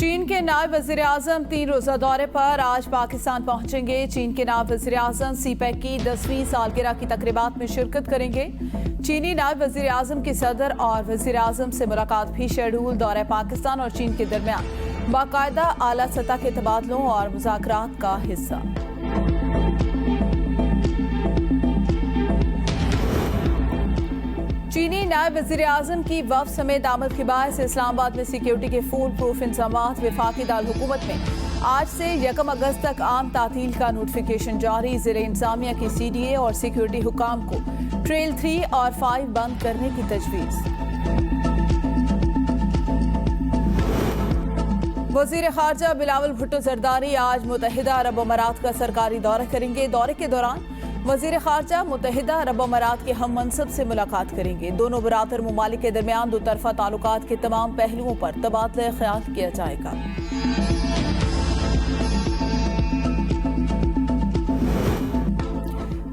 चीन के नायब वज़ीर-ए-आज़म 3 रोज़ा दौरे पर आज पाकिस्तान पहुंचेंगे। चीन के नायब वज़ीर-ए-आज़म सीपैक की 10वीं सालगिरह की तकरीबात में शिरकत करेंगे। चीनी नायब वज़ीर-ए-आज़म की सदर और वज़ीर-ए-आज़म से मुलाकात भी शेड्यूल। दौरे पाकिस्तान और चीन के दरमियान बाकायदा आला सतह के तबादलों और मुज़ाकरात का हिस्सा। चीनी नायब वज़ीर-ए-आज़म की वफ़द समेत आमद के बायस इस्लामाबाद में सिक्योरिटी के फुल प्रूफ इंतज़ामात। वफाकी दारुल-हुकूमत में आज से 1 अगस्त तक आम तातील का नोटिफिकेशन जारी। ज़िले इंतज़ामिया की CDA और सिक्योरिटी हुकाम को ट्रेल 3 और 5 बंद करने की तजवीज़। वज़ीर ख़ारजा बिलावल भुट्टो ज़रदारी आज मुत्तहिदा अरब अमारात का सरकारी दौरा करेंगे। दौरे के दौरान वज़ीर ख़ारजा मुत्तहिदा अरब अमारात के हम मनसब से मुलाकात करेंगे। दोनों बरातर ममालिक के दरमियान दो तरफ़ा ताल्लुकात के तमाम पहलुओं पर तबादला ख्याल किया जाएगा।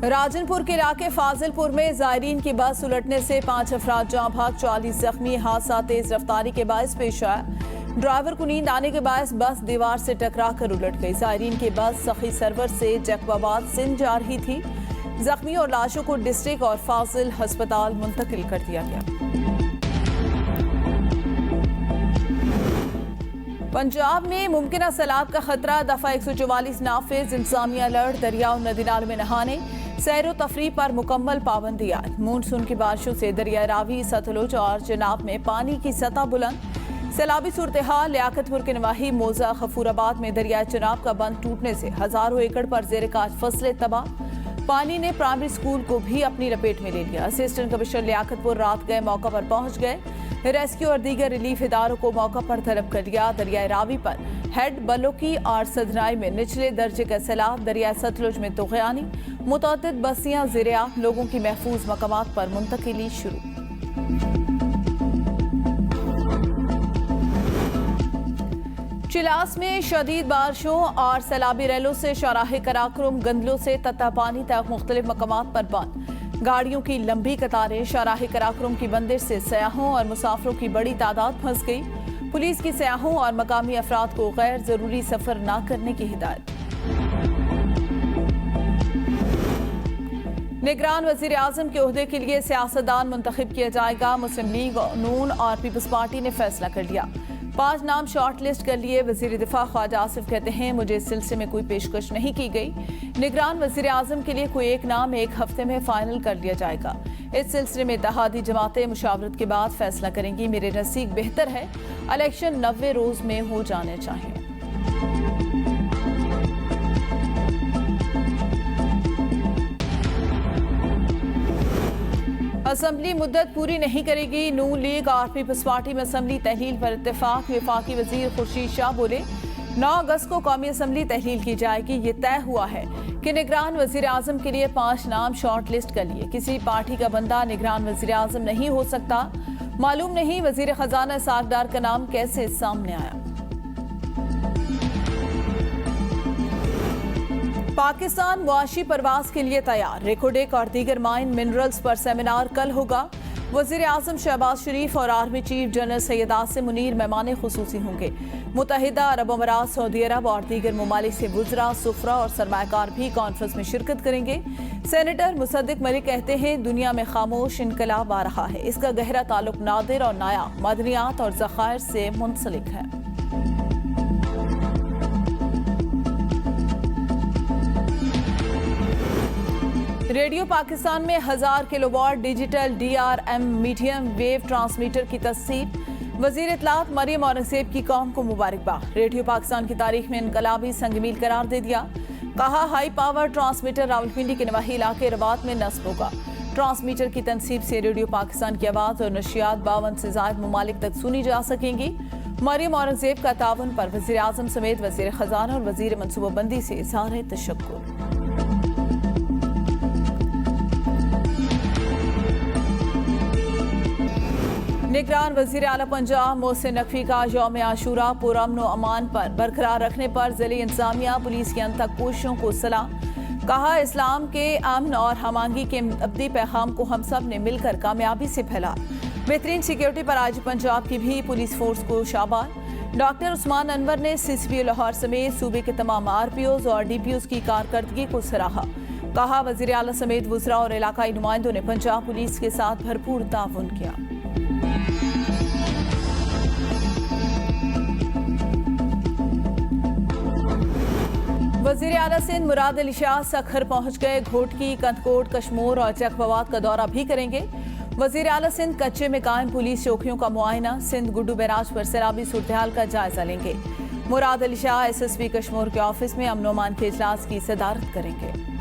राजनपुर के इलाके फाजिलपुर में ज़ायरीन की बस उलटने से 5 अफराद जाँ भाग, 44 जख्मी। हादसा तेज रफ्तारी के बायस पेश आया। ड्राइवर को नींद आने के बायस बस दीवार से टकरा कर उलट गई। ज़ायरीन की बस सखी सरवर से जैकबाबाद सिंध जा रही थी। जख्मी और लाशों को डिस्ट्रिक्ट और फाजिल अस्पताल मुंतकिल कर दिया गया। पंजाब में मुमकिन सैलाब का खतरा, दफा 144 नाफिज। इंतजामिया अलर्ट, दरिया और नदी नालों में नहाने सैर व तफरीह पर मुकम्मल पाबंदी। मानसून की बारिशों से दरिया रावी, सतलुज और चिनाब में पानी की सतह बुलंद। सैलाबी सूरत हाल, लियाकतपुर के नवाही मोजा खफूराबाद में दरिया चिनाब का बंद टूटने से हजारों एकड़ पर जेर काज फसलें तबाह। पानी ने प्राइमरी स्कूल को भी अपनी लपेट में ले लिया। असिस्टेंट कमिश्नर लियाकतपुर रात गए मौका पर पहुंच गए। रेस्क्यू और दीगर रिलीफ इदारों को मौका पर तलब कर लिया। दरिया रावी पर हेड बलोकी और सदनाई में निचले दर्जे का सैलाब। दरिया सतलुज में तुग़यानी, मुतअद्दिद बस्तियां ज़ेर-ए-आब, लोगों की महफूज मकामात पर मुंतकिली शुरू। चिलास में शदीद बारिशों और सैलाबी रैलों से शाहराह कराक्रम, गंदलों से तत्ता पानी तक मुख्तलिफ मकामात पर बंद। गाड़ियों की लंबी कतारें। शाहराह कराक्रम की बंदिश से सयाहों और मुसाफिरों की बड़ी तादाद फंस गई। पुलिस की सयाहों और मकामी अफराद को गैर जरूरी सफर न करने की हिदायत। निगरान वज़ीर-ए-आज़म के ओहदे के लिए सियासतदान मुंतखब किया जाएगा। मुस्लिम लीग, नून और पीपल्स पार्टी ने फैसला कर लिया। 5 नाम शॉर्ट लिस्ट कर लिए। वज़ीर दिफा ख्वाजा आसिफ कहते हैं, मुझे इस सिलसिले में कोई पेशकश नहीं की गई। निगरान वज़ीर-ए-आज़म के लिए कोई एक नाम 1 हफ्ते में फाइनल कर लिया जाएगा। इस सिलसिले में इत्तेहादी जमातें मुशावरत के बाद फैसला करेंगी। मेरे नज़दीक बेहतर है इलेक्शन 90 रोज में हो जाने चाहिए। असम्बली मुद्दत पूरी नहीं करेगी। नून लीग और पीपल्स पार्टी में असम्बली तहलील पर इत्तेफाक। वफाकी वजीर खुर्शीद शाह बोले, 9 अगस्त को कौमी असम्बली तहलील की जाएगी। ये तय हुआ है कि निगरान वज़ीर-ए-आज़म के लिए 5 नाम शॉर्ट लिस्ट कर लिए। किसी पार्टी का बंदा निगरान वज़ीर-ए-आज़म नहीं हो सकता। मालूम नहीं वज़ीर खजाना इस्हाक डार का नाम कैसे सामने आया। पाकिस्तान मुआशी परवास के लिए तैयार। रेकोडेक और दीगर माइन मिनरल्स पर सेमिनार कल होगा। वज़ीर-ए-आज़म शहबाज शरीफ और army chief general Syed Asim Munir मेहमान खुसूसी होंगे। मुत्तहिदा अरब अमारात, सऊदी अरब और दीगर ममालिक से वुज़रा, सुफरा और सरमायाकार भी कॉन्फ्रेंस में शिरकत करेंगे। सेनेटर मुसद्दिक मलिक कहते हैं, दुनिया में खामोश इनकलाब आ रहा है। इसका गहरा ताल्लुक नादिर और नाया मदनियात और ज़खायर से मुंसलिक है। रेडियो पाकिस्तान में 1000 kilowatt digital DRM medium wave transmitter की तस्दीक। वज़ीर इत्तलात मरियम औरंगज़ेब की कौम को मुबारकबाद। रेडियो पाकिस्तान की तारीख में इनकलाबी संगमील करार दे दिया। कहा, हाई पावर ट्रांसमीटर रावलपिंडी के नवाही इलाके रबात में नस्ब होगा। ट्रांसमीटर की तनसीब से रेडियो पाकिस्तान की आवाज़ और नशियात 52 से ज़ायद ममालिक तक सुनी जा सकेंगी। मरियम औरंगज़ेब का ताउन पर वज़ीर-ए-आज़म समेत वज़ीर खजाना और वज़ीर मनसूबाबंदी से इज़हार तशक्कुर। निगरान वज़ीर आला पंजाब मोहसिन नकवी का यौम आशूरा पुरअमन व अमान पर बरकरार रखने पर ज़िले इंतजामिया पुलिस की अनथक कोशिशों को सलाम। कहा, इस्लाम के अमन और हमांगी के अब्दी पैगाम को हम सब ने मिलकर कामयाबी से फैला। बेहतरीन सिक्योरिटी पर आज पंजाब की भी पुलिस फोर्स को शाबाश। डॉक्टर उस्मान अनवर ने सीसीपी लाहौर समेत सूबे के तमाम आरपीओज और डीपीओज की कारकर्दगी को सराहा। कहा, वजीर आला समेत वुज़रा और इलाकाई नुमाइंदों ने पंजाब पुलिस के साथ भरपूर ताउन किया। वजीर आला सिंध मुराद अली शाह सखर पहुंच गए। घोटकी, कंदकोट, कशमोर और चकवात का दौरा भी करेंगे। वजीर आला सिंध कच्चे में कायम पुलिस चौकियों का मुआयना, सिंध गुड्डू बैराज पर सैलाबी सूरत-ए-हाल का जायजा लेंगे। मुराद अली शाह एसएसपी कशमोर के ऑफिस में अमन-ओ-अमान के इजलास की सदारत करेंगे।